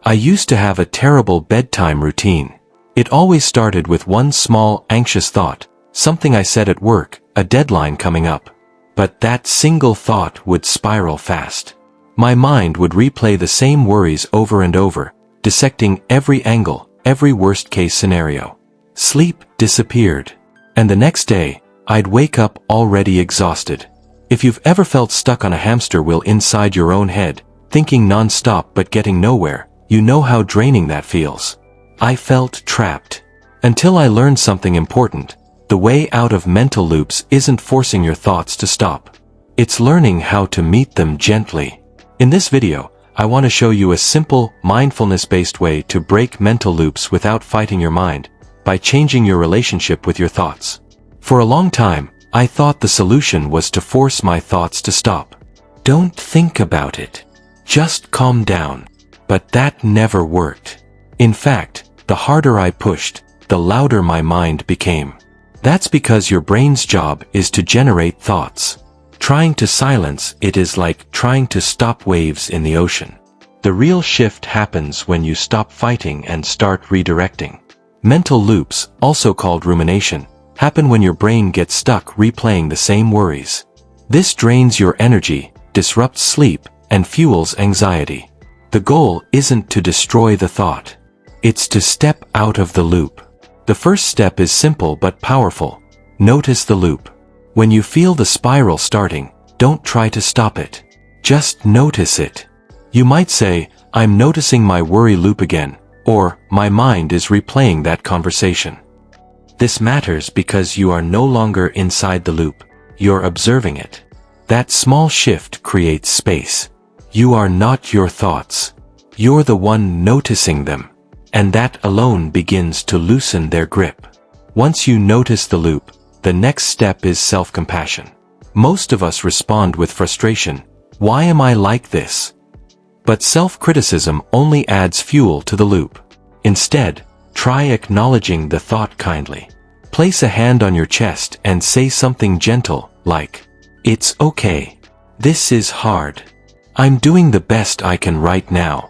I used to have a terrible bedtime routine. It always started with one small, anxious thought, something I said at work, a deadline coming up. But that single thought would spiral fast. My mind would replay the same worries over and over, dissecting every angle, every worst-case scenario. Sleep disappeared. And the next day, I'd wake up already exhausted. If you've ever felt stuck on a hamster wheel inside your own head, thinking non-stop but getting nowhere, you know how draining that feels. I felt trapped. Until I learned something important. The way out of mental loops isn't forcing your thoughts to stop. It's learning how to meet them gently. In this video, I want to show you a simple, mindfulness-based way to break mental loops without fighting your mind, by changing your relationship with your thoughts. For a long time, I thought the solution was to force my thoughts to stop. Don't think about it. Just calm down. But that never worked. In fact, the harder I pushed, the louder my mind became. That's because your brain's job is to generate thoughts. Trying to silence it is like trying to stop waves in the ocean. The real shift happens when you stop fighting and start redirecting. Mental loops, also called rumination, happen when your brain gets stuck replaying the same worries. This drains your energy, disrupts sleep, and fuels anxiety. The goal isn't to destroy the thought. It's to step out of the loop. The first step is simple but powerful. Notice the loop. When you feel the spiral starting, don't try to stop it. Just notice it. You might say, I'm noticing my worry loop again, or my mind is replaying that conversation. This matters because you are no longer inside the loop. You're observing it. That small shift creates space. You are not your thoughts. You're the one noticing them. And that alone begins to loosen their grip. Once you notice the loop, the next step is self-compassion. Most of us respond with frustration. Why am I like this? But self-criticism only adds fuel to the loop. Instead, try acknowledging the thought kindly. Place a hand on your chest and say something gentle, like, "It's okay. This is hard. I'm doing the best I can right now."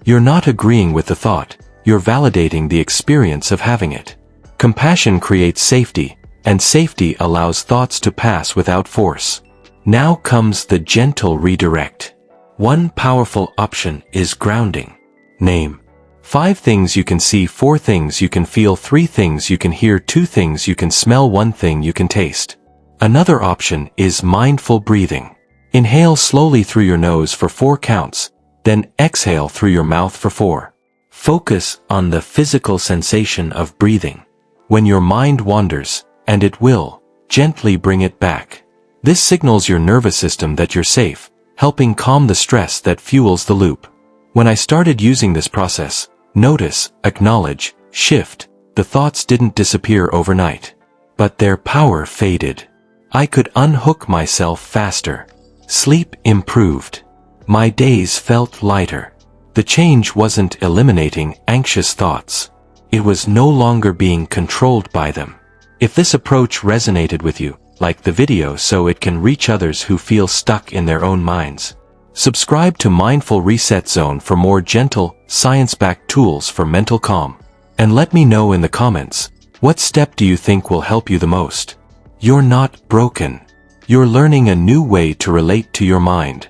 You're not agreeing with the thought, you're validating the experience of having it. Compassion creates safety, and safety allows thoughts to pass without force. Now comes the gentle redirect. One powerful option is grounding. Name 5 things you can see, 4 things you can feel, 3 things you can hear, 2 things you can smell, 1 thing you can taste. Another option is mindful breathing. Inhale slowly through your nose for 4 counts, then exhale through your mouth for 4. Focus on the physical sensation of breathing. When your mind wanders, and it will, gently bring it back. This signals your nervous system that you're safe, helping calm the stress that fuels the loop. When I started using this process, notice, acknowledge, shift, the thoughts didn't disappear overnight. But their power faded. I could unhook myself faster. Sleep improved. My days felt lighter. The change wasn't eliminating anxious thoughts. It was no longer being controlled by them. If this approach resonated with you, like the video so it can reach others who feel stuck in their own minds. Subscribe to Mindful Reset Zone for more gentle, science-backed tools for mental calm. And let me know in the comments, what step do you think will help you the most? You're not broken. You're learning a new way to relate to your mind.